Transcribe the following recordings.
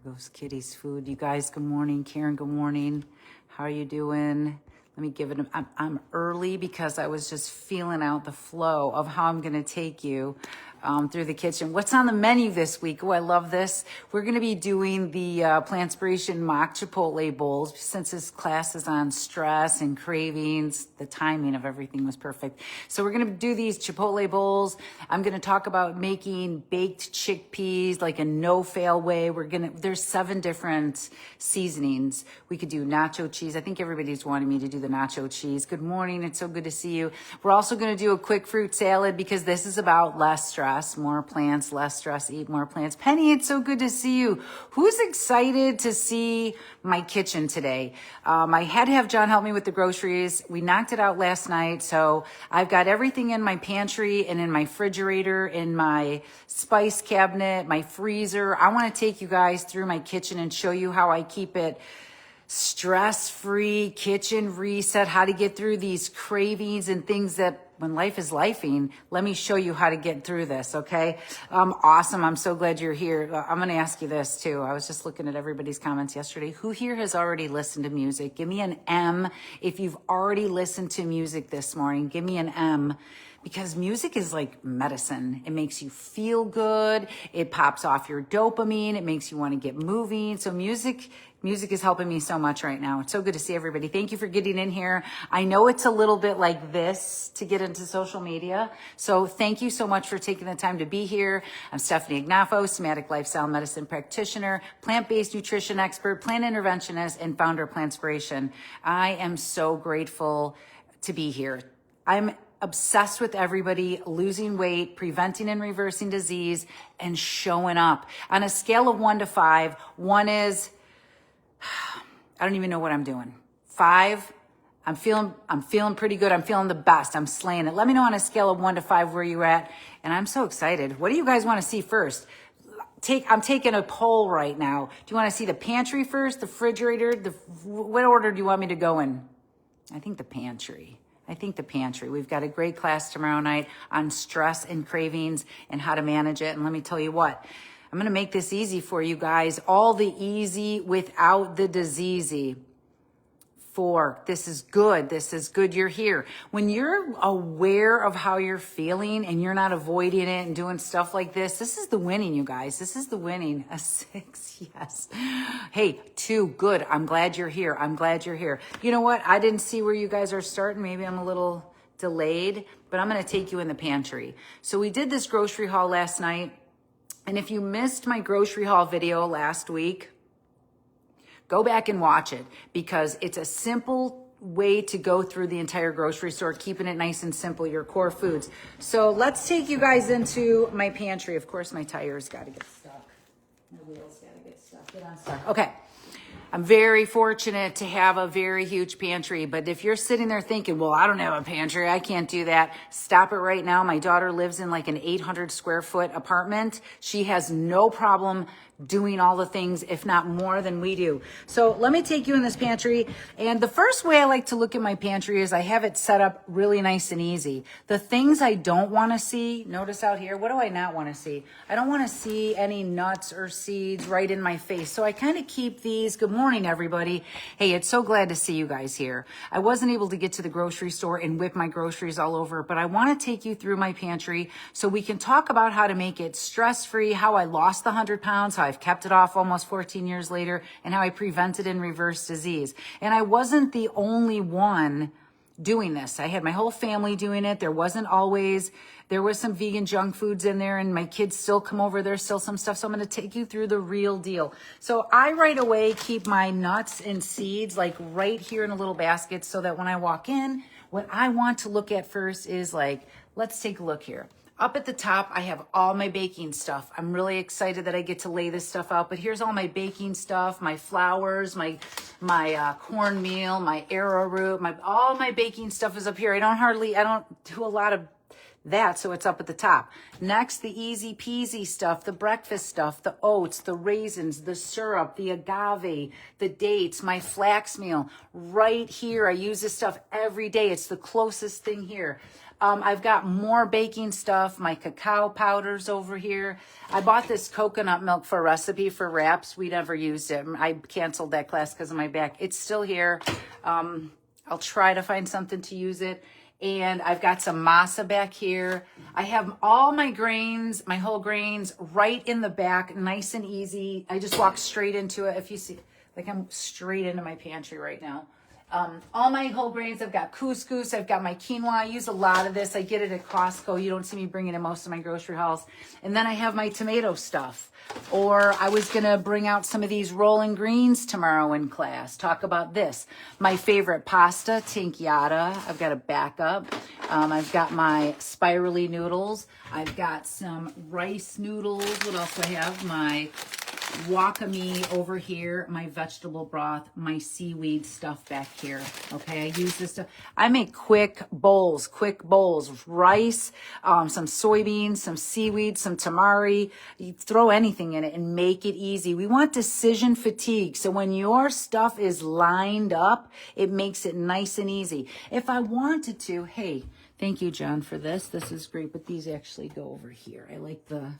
goes Kitty's food. You guys, good morning. Karen, good morning. How are you doing? Let me give it, I'm early because I was just feeling out the flow of how I'm going to take you through the kitchen. What's on the menu this week? Oh, I love this. We're going to be doing the Plantspiration mock Chipotle bowls. Since this class is on stress and cravings, the timing of everything was perfect. So we're going to do these Chipotle bowls. I'm going to talk about making baked chickpeas, like a no-fail way. There's 7 different seasonings. We could do nacho cheese. I think everybody's wanting me to do the nacho cheese. Good morning. It's so good to see you. We're also going to do a quick fruit salad because this is about less stress. More plants, less stress, eat more plants. Penny, it's so good to see you. Who's excited to see my kitchen today? I had to have John help me with the groceries. We knocked it out last night. So I've got everything in my pantry and in my refrigerator, in my spice cabinet, my freezer. I want to take you guys through my kitchen and show you how I keep it stress-free, kitchen reset, how to get through these cravings and things that when life is lifing, let me show you how to get through this, okay? Awesome. I'm so glad you're here. I'm going to ask you this too. I was just looking at everybody's comments yesterday. Who here has already listened to music? Give me an M if you've already listened to music this morning. Give me an M. Because music is like medicine. It makes you feel good. It pops off your dopamine. It makes you want to get moving. So music is helping me so much right now. It's so good to see everybody. Thank you for getting in here. I know it's a little bit like this to get into social media. So thank you so much for taking the time to be here. I'm Stephanie Ignafo, somatic lifestyle medicine practitioner, plant-based nutrition expert, plant interventionist, and founder of Plantspiration. I am so grateful to be here. I'm obsessed with everybody losing weight, preventing and reversing disease, and showing up. On a scale of 1 to 5, 1 is, I don't even know what I'm doing. 5, I'm feeling pretty good. I'm feeling the best. I'm slaying it. Let me know on a scale of 1 to 5 where you're at. And I'm so excited. What do you guys want to see first? I'm taking a poll right now. Do you want to see the pantry first, the refrigerator? What order do you want me to go in? I think the pantry. We've got a great class tomorrow night on stress and cravings and how to manage it. And let me tell you what, I'm going to make this easy for you guys. All the easy without the diseasey. 4, this is good. You're here. When you're aware of how you're feeling and you're not avoiding it and doing stuff like this is the winning, you guys. This is the winning. A 6, yes. Hey, 2, good. I'm glad you're here. You know what? I didn't see where you guys are starting. Maybe I'm a little delayed, but I'm going to take you in the pantry. So we did this grocery haul last night. And if you missed my grocery haul video last week, go back and watch it because it's a simple way to go through the entire grocery store, keeping it nice and simple, your core foods. So let's take you guys into my pantry. Of course, my tires got to get stuck. My wheels got to get stuck. Get unstuck. Okay. I'm very fortunate to have a very huge pantry, but if you're sitting there thinking, well, I don't have a pantry, I can't do that, stop it right now. My daughter lives in like an 800 square foot apartment. She has no problem doing all the things, if not more than we do. So let me take you in this pantry. And the first way I like to look at my pantry is I have it set up really nice and easy. The things I don't want to see, notice out here, what do I not want to see? I don't want to see any nuts or seeds right in my face. So I kind of keep these. Good morning, everybody. Hey, it's so glad to see you guys here. I wasn't able to get to the grocery store and whip my groceries all over, but I want to take you through my pantry so we can talk about how to make it stress-free, how I lost the 100 pounds, how I've kept it off almost 14 years later, and how I prevented and reversed disease. And I wasn't the only one doing this. I had my whole family doing it. There was some vegan junk foods in there, and my kids still come over. There's still some stuff. So I'm going to take you through the real deal. So I right away keep my nuts and seeds like right here in a little basket so that when I walk in, what I want to look at first is like, let's take a look here. Up at the top, I have all my baking stuff. I'm really excited that I get to lay this stuff out, but here's all my baking stuff, my flours, my cornmeal, my arrowroot, all my baking stuff is up here. I don't do a lot of that, so it's up at the top. Next, the easy peasy stuff, the breakfast stuff, the oats, the raisins, the syrup, the agave, the dates, my flax meal. Right here, I use this stuff every day. It's the closest thing here. I've got more baking stuff, my cacao powders over here. I bought this coconut milk for a recipe for wraps. We never used it. I canceled that class because of my back. It's still here. I'll try to find something to use it. And I've got some masa back here. I have all my grains, my whole grains right in the back, nice and easy. I just walk straight into it. If you see, like I'm straight into my pantry right now. All my whole grains, I've got couscous, I've got my quinoa. I use a lot of this. I get it at Costco. You don't see me bringing in most of my grocery hauls. And then I have my tomato stuff. Or I was going to bring out some of these rolling greens tomorrow in class. Talk about this. My favorite pasta, tinkyata. I've got a backup. I've got my spirally noodles. I've got some rice noodles. What else do I have? My wakame over here, my vegetable broth, my seaweed stuff back here. Okay, I use this stuff. I make quick bowls, rice, some soybeans, some seaweed, some tamari. You throw anything in it and make it easy. We want decision fatigue. So when your stuff is lined up, it makes it nice and easy. If I wanted to, hey, thank you, John, for this. This is great, but these actually go over here. I like the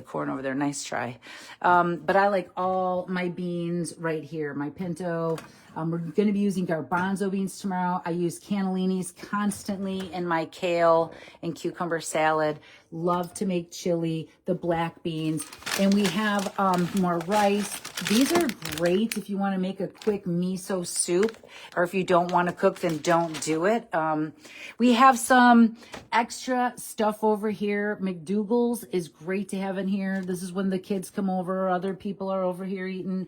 corn over there. Nice try. But I like all my beans right here. My pinto. We're going to be using garbanzo beans tomorrow. I use cannellinis constantly in my kale and cucumber salad. Love to make chili, the black beans. And we have more rice. These are great if you want to make a quick miso soup, or if you don't want to cook, then don't do it. We have some extra stuff over here. McDougal's is great to have in here. This is when the kids come over, or other people are over here eating.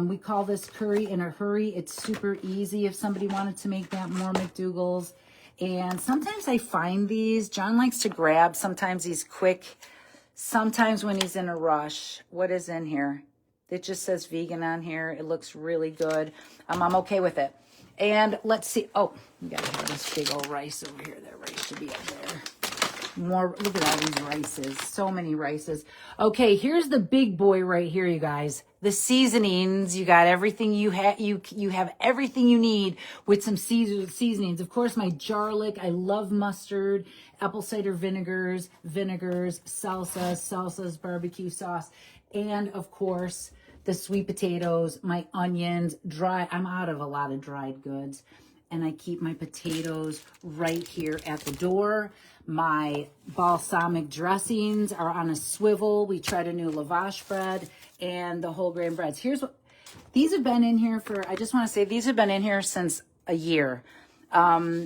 We call this curry in a hurry. It's super easy if somebody wanted to make that, more McDougal's. And sometimes I find these, John likes to grab sometimes these quick, sometimes when he's in a rush. What is in here? It just says vegan on here. It looks really good. I'm okay with it. And let's see. Oh, we got to have this big old rice over here. That rice should be up there. More, look at all these rices. So many rices. Okay, here's the big boy right here, you guys. The seasonings. You got everything you have. You have everything you need with some seasonings. Of course, my garlic. I love mustard, apple cider vinegars, salsas, barbecue sauce, and of course the sweet potatoes, my onions, dry. I'm out of a lot of dried goods. And I keep my potatoes right here at the door. My balsamic dressings are on a swivel. We tried a new lavash bread and the whole grain breads. Here's what, these have been in here for, I just want to say, these have been in here since a year.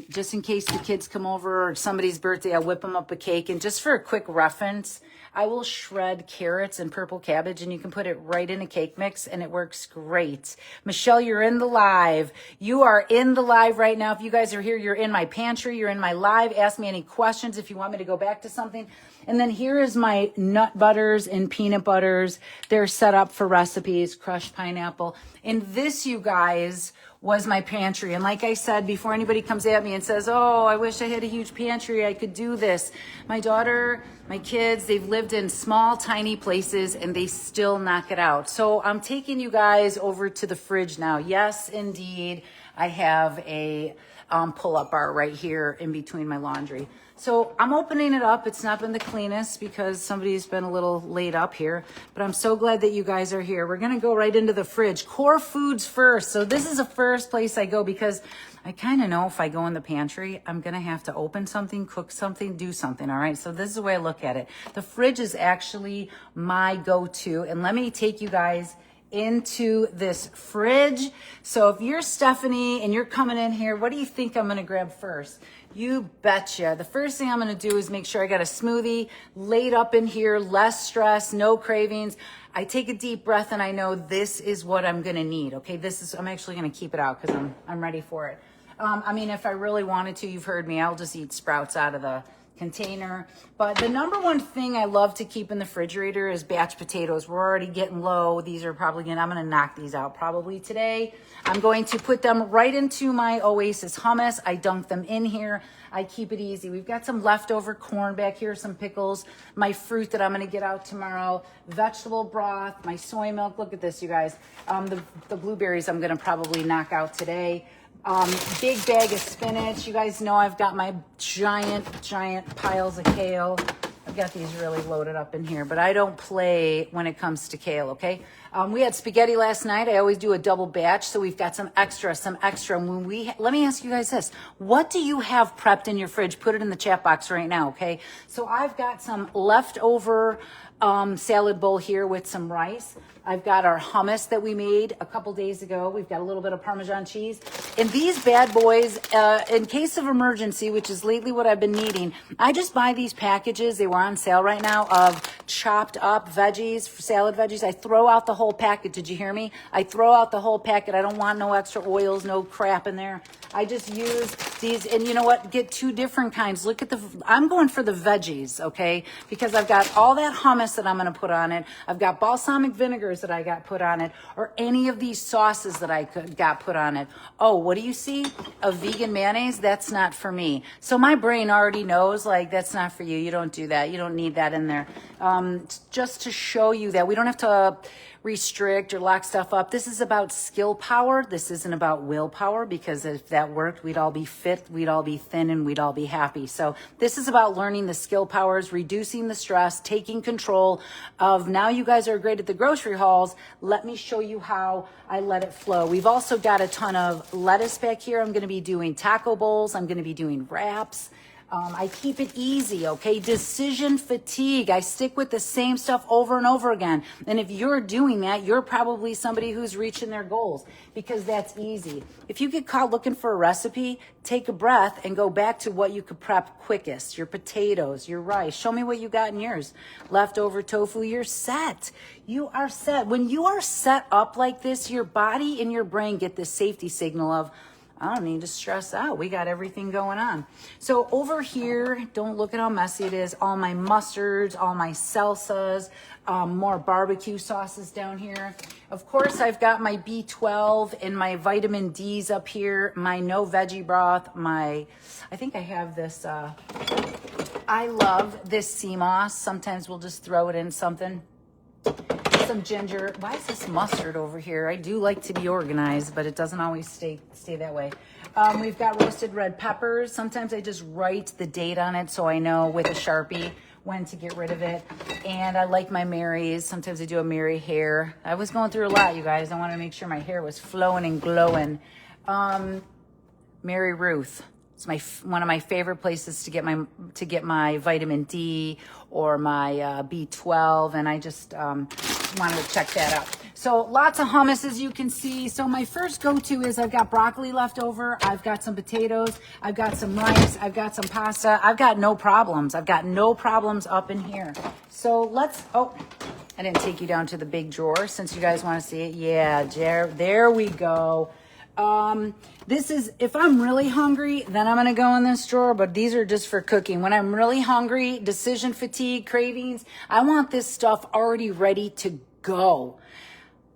Just in case the kids come over or somebody's birthday, I'll whip them up a cake. And just for a quick reference, I will shred carrots and purple cabbage, and you can put it right in a cake mix, and it works great. Michelle, you're in the live. You are in the live right now. If you guys are here, you're in my pantry. You're in my live. Ask me any questions if you want me to go back to something. And then here is my nut butters and peanut butters. They're set up for recipes, crushed pineapple. And this, you guys, was my pantry. And like I said, before anybody comes at me and says, oh, I wish I had a huge pantry, I could do this. My daughter, my kids, they've lived in small, tiny places and they still knock it out. So I'm taking you guys over to the fridge now. Yes, indeed. I have a pull-up bar right here in between my laundry. So I'm opening it up. It's not been the cleanest because somebody's been a little laid up here, but I'm so glad that you guys are here. We're going to go right into the fridge. Core foods first. So this is the first place I go because I kind of know if I go in the pantry, I'm going to have to open something, cook something, do something. All right. So this is the way I look at it. The fridge is actually my go-to. And let me take you guys into this fridge. So if you're Stephanie and you're coming in here, what do you think I'm going to grab first? You betcha. The first thing I'm going to do is make sure I got a smoothie laid up in here, less stress, no cravings. I take a deep breath and I know this is what I'm going to need. Okay. I'm actually going to keep it out because I'm ready for it. I mean, if I really wanted to, you've heard me, I'll just eat sprouts out of the container. But the number one thing I love to keep in the refrigerator is batch potatoes. We're already getting low. These are probably I'm going to knock these out probably today. I'm going to put them right into my Oasis hummus. I dunk them in here. I keep it easy. We've got some leftover corn back here, some pickles, my fruit that I'm going to get out tomorrow, vegetable broth, my soy milk. Look at this, you guys. The blueberries I'm going to probably knock out today. Big bag of spinach. You guys know I've got my giant piles of kale. I've got these really loaded up in here, but I don't play when it comes to kale, okay? We had spaghetti last night. I always do a double batch, so we've got some extra. Let me ask you guys this. What do you have prepped in your fridge? Put it in the chat box right now, okay? So I've got some leftover salad bowl here with some rice. I've got our hummus that we made a couple days ago. We've got a little bit of Parmesan cheese. And these bad boys, in case of emergency, which is lately what I've been needing, I just buy these packages. They were on sale right now of chopped up veggies, salad veggies. I throw out the whole packet. Did you hear me? I throw out the whole packet. I don't want no extra oils, no crap in there. I just use these, and you know what? Get two different kinds. Look at I'm going for the veggies, okay? Because I've got all that hummus that I'm going to put on it. I've got balsamic vinegars that I got put on it, or any of these sauces that I got put on it. Oh, what do you see? A vegan mayonnaise? That's not for me. So my brain already knows, like, that's not for you. You don't do that. You don't need that in there. Just to show you that we don't have to restrict or lock stuff up. This is about skill power. This isn't about willpower, because if that worked, we'd all be fit, we'd all be thin, and we'd all be happy. So this is about learning the skill powers, reducing the stress, taking control of, now you guys are great at the grocery hauls. Let me show you how I let it flow. We've also got a ton of lettuce back here. I'm going to be doing taco bowls. I'm going to be doing wraps. I keep it easy, okay? Decision fatigue. I stick with the same stuff over and over again. And if you're doing that, you're probably somebody who's reaching their goals, because that's easy. If you get caught looking for a recipe, take a breath and go back to what you could prep quickest. Your potatoes, your rice. Show me what you got in yours. Leftover tofu, you're set. You are set. When you are set up like this, your body and your brain get this safety signal of, I don't need to stress out. We got everything going on. So over here, don't look at how messy it is. All my mustards, all my salsas, more barbecue sauces down here. Of course, I've got my B12 and my vitamin D's up here, my no veggie broth, I think I have this, I love this sea moss. Sometimes we'll just throw it in something. Some ginger. Why is this mustard over here? I do like to be organized, but it doesn't always stay that way. We've got roasted red peppers. Sometimes I just write the date on it so I know with a Sharpie when to get rid of it. And I like my Marys. Sometimes I do a Mary hair. I was going through a lot, you guys. I wanted to make sure my hair was flowing and glowing. Mary Ruth. It's one of my favorite places to get my vitamin D or my B12, and I just wanted to check that out. So lots of hummus, as you can see. So my first go-to is I've got broccoli left over. I've got some potatoes. I've got some rice. I've got some pasta. I've got no problems. I've got no problems up in here. So I didn't take you down to the big drawer since you guys want to see it. Yeah, there we go. This is, if I'm really hungry, then I'm going to go in this drawer, but these are just for cooking. When I'm really hungry, decision fatigue, cravings, I want this stuff already ready to go.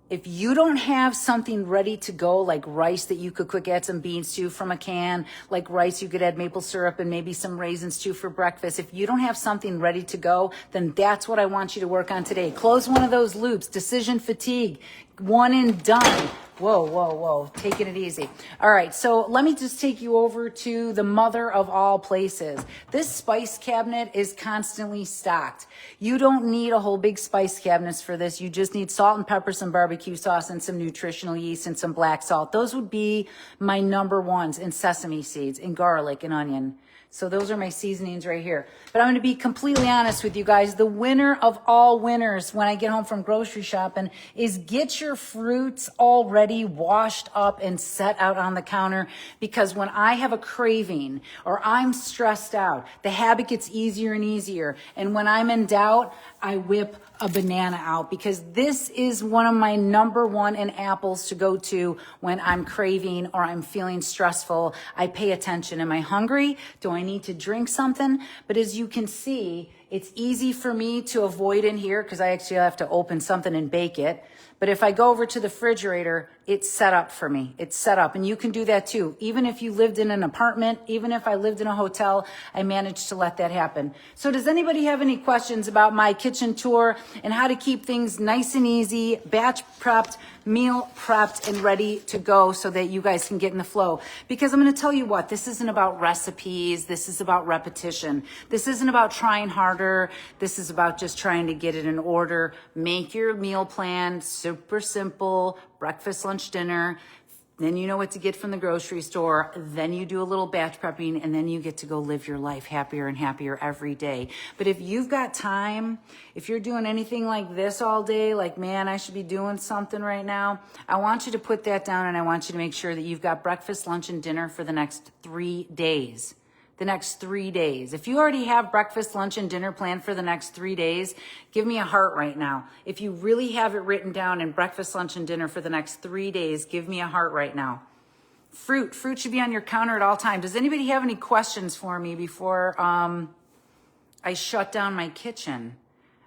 If you don't have something ready to go, like rice that you could quick add some beans to from a can, like rice you could add maple syrup and maybe some raisins to for breakfast. If you don't have something ready to go, then that's what I want you to work on today. Close one of those loops, decision fatigue, one and done. Whoa. Taking it easy. All right, so let me just take you over to the mother of all places. This spice cabinet is constantly stocked. You don't need a whole big spice cabinet for this. You just need salt and pepper, some barbecue sauce, and some nutritional yeast and some black salt. Those would be my number ones, and sesame seeds and garlic and onion. So those are my seasonings right here. But I'm going to be completely honest with you guys. The winner of all winners when I get home from grocery shopping is get your fruits already washed up and set out on the counter. Because when I have a craving or I'm stressed out, the habit gets easier and easier. And when I'm in doubt, I whip a banana out, because this is one of my number one in apples to go to when I'm craving or I'm feeling stressful. I pay attention. Am I hungry? Do I need to drink something? But as you can see, it's easy for me to avoid in here because I actually have to open something and bake it. But if I go over to the refrigerator, it's set up for me. It's set up. And you can do that too. Even if you lived in an apartment, even if I lived in a hotel, I managed to let that happen. So does anybody have any questions about my kitchen tour and how to keep things nice and easy, batch prepped, meal prepped, and ready to go so that you guys can get in the flow? Because I'm going to tell you what, this isn't about recipes. This is about repetition. This isn't about trying harder. This is about just trying to get it in order. Make your meal plan super simple, breakfast, lunch, dinner. Then you know what to get from the grocery store. Then you do a little batch prepping, and then you get to go live your life happier and happier every day. But if you've got time, if you're doing anything like this all day, like, man, I should be doing something right now, I want you to put that down, and I want you to make sure that you've got breakfast, lunch, and dinner for the next 3 days. The next 3 days. If you already have breakfast, lunch, and dinner planned for the next 3 days, give me a heart right now. If you really have it written down in breakfast, lunch, and dinner for the next 3 days, give me a heart right now. Fruit should be on your counter at all times. Does anybody have any questions for me before I shut down my kitchen?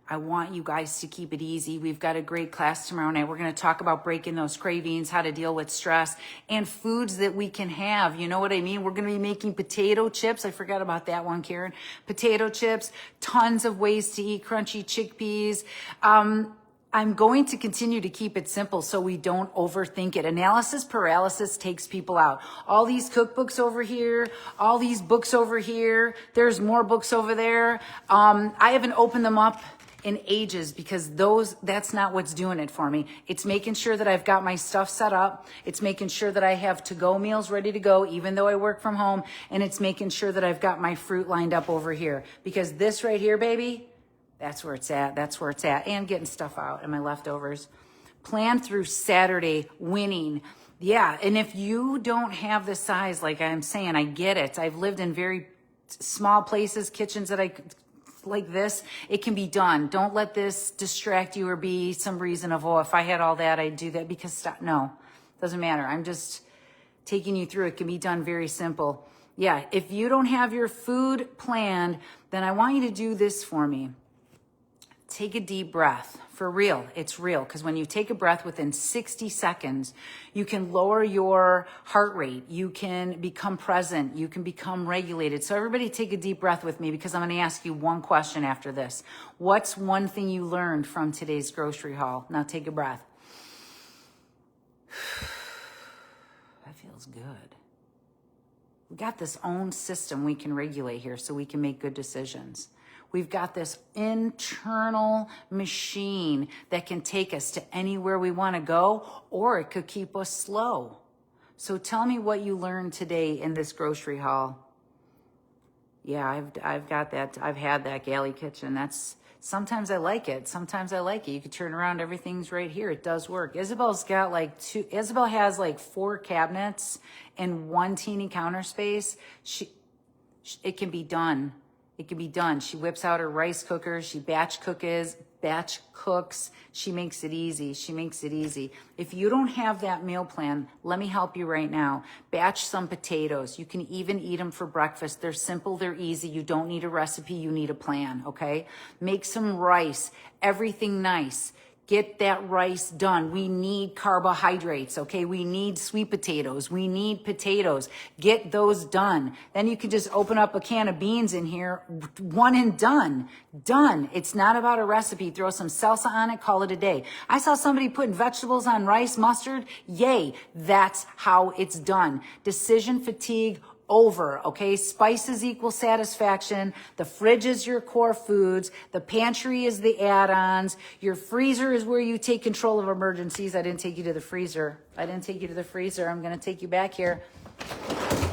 I want you guys to keep it easy. We've got a great class tomorrow night. We're going to talk about breaking those cravings, how to deal with stress, and foods that we can have. You know what I mean? We're going to be making potato chips. I forgot about that one, Karen. Potato chips, tons of ways to eat crunchy chickpeas. I'm going to continue to keep it simple so we don't overthink it. Analysis paralysis takes people out. All these cookbooks over here, all these books over here, there's more books over there. I haven't opened them up in ages because that's not what's doing it for me. It's making sure that I've got my stuff set up. It's making sure that I have to-go meals ready to go, even though I work from home. And it's making sure that I've got my fruit lined up over here. Because this right here, baby, that's where it's at. That's where it's at. And getting stuff out and my leftovers. Plan through Saturday, winning. Yeah, and if you don't have the size, like I'm saying, I get it. I've lived in very small places, kitchens that like this, it can be done. Don't let this distract you or be some reason of, oh, if I had all that, I'd do that. Because stop. No, doesn't matter. I'm just taking you through. It can be done very simple. Yeah, if you don't have your food planned, then I want you to do this for me. Take a deep breath. For real, it's real. Because when you take a breath within 60 seconds, you can lower your heart rate. You can become present. You can become regulated. So everybody take a deep breath with me because I'm going to ask you one question after this. What's one thing you learned from today's grocery haul? Now take a breath. That feels good. We got this own system we can regulate here so we can make good decisions. We've got this internal machine that can take us to anywhere we want to go, or it could keep us slow. So tell me what you learned today in this grocery haul. Yeah, I've got that. I've had that galley kitchen. Sometimes I like it. Sometimes I like it. You can turn around. Everything's right here. It does work. Isabel has like 4 cabinets and 1 teeny counter space. It can be done. It can be done. She whips out her rice cooker. She batch cooks. She makes it easy. She makes it easy. If you don't have that meal plan, let me help you right now. Batch some potatoes. You can even eat them for breakfast. They're simple. They're easy. You don't need a recipe. You need a plan, okay? Make some rice. Everything nice. Get that rice done. We need carbohydrates, okay? We need sweet potatoes. We need potatoes. Get those done. Then you can just open up a can of beans in here, one and done. Done. It's not about a recipe. Throw some salsa on it, call it a day. I saw somebody putting vegetables on rice, mustard. Yay. That's how it's done. Decision fatigue over, okay? Spices equal satisfaction. The fridge is your core foods. The pantry is the add-ons. Your freezer is where you take control of emergencies. I didn't take you to the freezer. I'm going to take you back here.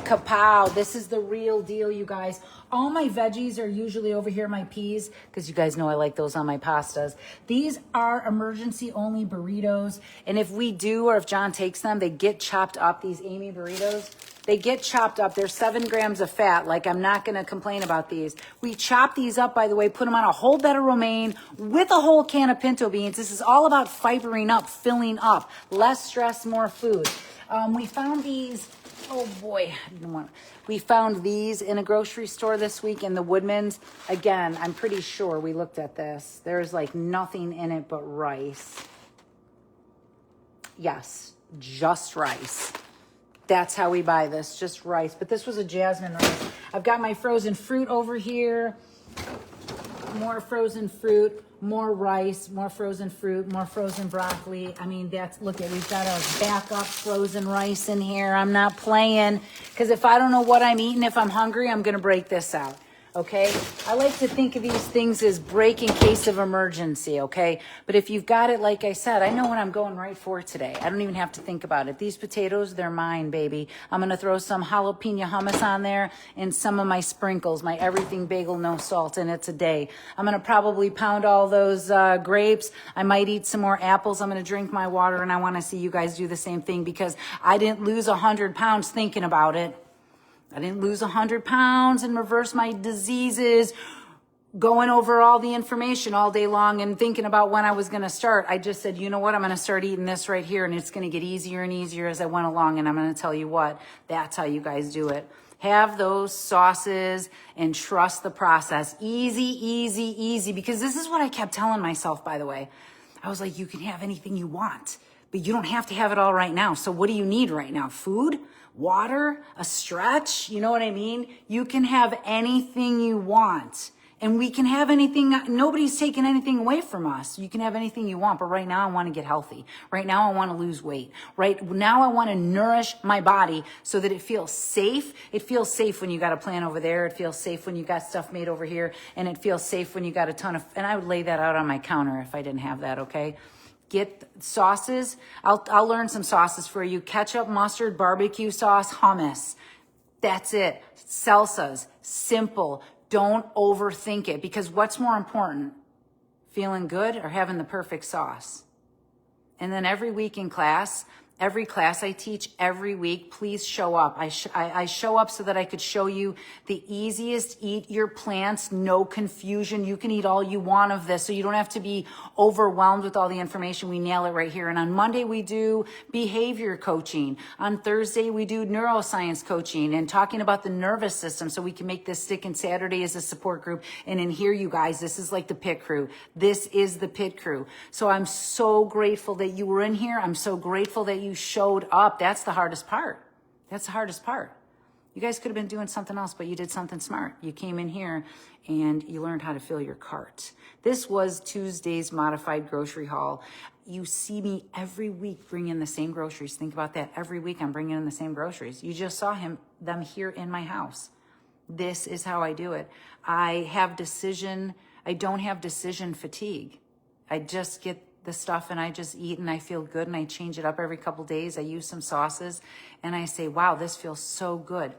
Kapow. This is the real deal, you guys. All my veggies are usually over here, my peas, because you guys know I like those on my pastas. These are emergency only burritos. And if we do, or if John takes them, they get chopped up, these Amy burritos. They get chopped up. They're 7 grams of fat. Like, I'm not going to complain about these. We chop these up, by the way, put them on a whole bed of romaine with a whole can of pinto beans. This is all about fibering up, filling up. Less stress, more food. We found these. Oh boy, we found these in a grocery store this week in the Woodman's. Again, I'm pretty sure we looked at this. There's like nothing in it but rice. Yes, just rice. That's how we buy this, just rice. But this was a jasmine rice. I've got my frozen fruit over here. More frozen fruit, more rice, more frozen fruit, more frozen broccoli. I mean, look at, we've got a backup frozen rice in here. I'm not playing, because if I don't know what I'm eating, if I'm hungry, I'm going to break this out. Okay, I like to think of these things as break in case of emergency, okay? But if you've got it, like I said, I know what I'm going right for today. I don't even have to think about it. These potatoes, they're mine, baby. I'm going to throw some jalapeno hummus on there and some of my sprinkles, my everything bagel, no salt, and it's a day. I'm going to probably pound all those grapes. I might eat some more apples. I'm going to drink my water, and I want to see you guys do the same thing, because I didn't lose 100 pounds thinking about it. I didn't lose 100 pounds and reverse my diseases going over all the information all day long and thinking about when I was going to start. I just said, you know what? I'm going to start eating this right here, and it's going to get easier and easier as I went along. And I'm going to tell you what, that's how you guys do it. Have those sauces and trust the process. Easy, easy, easy. Because this is what I kept telling myself, by the way. I was like, you can have anything you want, but you don't have to have it all right now. So what do you need right now? Food? Water? A stretch? You know what I mean? You can have anything you want. And we can have anything. Nobody's taking anything away from us. You can have anything you want. But right now, I want to get healthy. Right now, I want to lose weight. Right now, I want to nourish my body so that it feels safe. It feels safe when you got a plan over there. It feels safe when you got stuff made over here. And it feels safe when you got a ton of, and I would lay that out on my counter if I didn't have that, okay? Get sauces. I'll learn some sauces for you. Ketchup, mustard, barbecue sauce, hummus. That's it. Salsas. Simple. Don't overthink it, because what's more important? Feeling good or having the perfect sauce? And then every week in class, every class I teach every week, please show up. I show up so that I could show you the easiest. Eat your plants, no confusion. You can eat all you want of this, so you don't have to be overwhelmed with all the information. We nail it right here. And on Monday, we do behavior coaching. On Thursday, we do neuroscience coaching and talking about the nervous system so we can make this stick. And Saturday is a support group. And in here, you guys, this is like the pit crew. This is the pit crew. So I'm so grateful that you were in here. I'm so grateful that you showed up. That's the hardest part. That's the hardest part. You guys could have been doing something else, but you did something smart. You came in here and you learned how to fill your cart. This was Tuesday's modified grocery haul. You see me every week bring in the same groceries. Think about that. Every week I'm bringing in the same groceries. You just saw them here in my house. This is how I do it. I don't have decision fatigue. I just get the stuff and I just eat and I feel good, and I change it up every couple days. I use some sauces and I say, wow, this feels so good.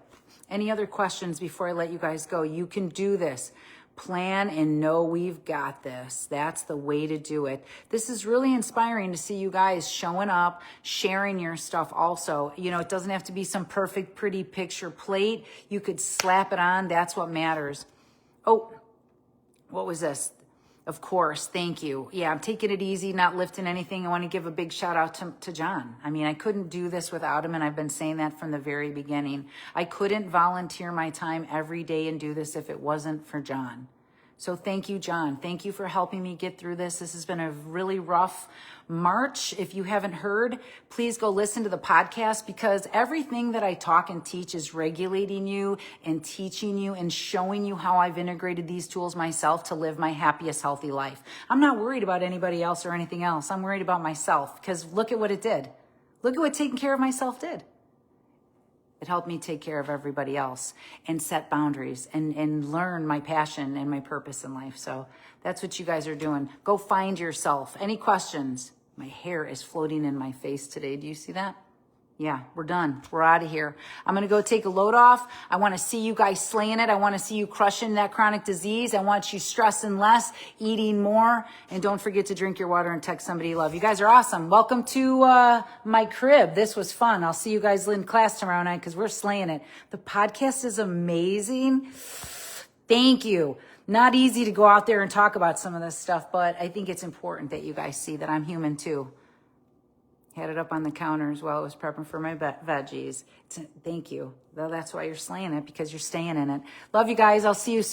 Any other questions before I let you guys go? You can do this. Plan and know we've got this. That's the way to do it. This is really inspiring to see you guys showing up, sharing your stuff also. You know, it doesn't have to be some perfect, pretty picture plate. You could slap it on. That's what matters. Oh, what was this? Of course, thank you. Yeah, I'm taking it easy, not lifting anything. I want to give a big shout out to John. I mean, I couldn't do this without him, and I've been saying that from the very beginning. I couldn't volunteer my time every day and do this if it wasn't for John. So thank you, John. Thank you for helping me get through this. This has been a really rough March. If you haven't heard, please go listen to the podcast, because everything that I talk and teach is regulating you and teaching you and showing you how I've integrated these tools myself to live my happiest, healthy life. I'm not worried about anybody else or anything else. I'm worried about myself, because look at what it did. Look at what taking care of myself did. It helped me take care of everybody else and set boundaries and learn my passion and my purpose in life. So that's what you guys are doing. Go find yourself. Any questions? My hair is floating in my face today. Do you see that? Yeah, we're done. We're out of here. I'm going to go take a load off. I want to see you guys slaying it. I want to see you crushing that chronic disease. I want you stressing less, eating more. And don't forget to drink your water and text somebody you love. You guys are awesome. Welcome to my crib. This was fun. I'll see you guys in class tomorrow night because we're slaying it. The podcast is amazing. Thank you. Not easy to go out there and talk about some of this stuff, but I think it's important that you guys see that I'm human too. Had it up on the counters while I was prepping for my veggies. Thank you. Well, that's why you're slaying it, because you're staying in it. Love you guys. I'll see you soon.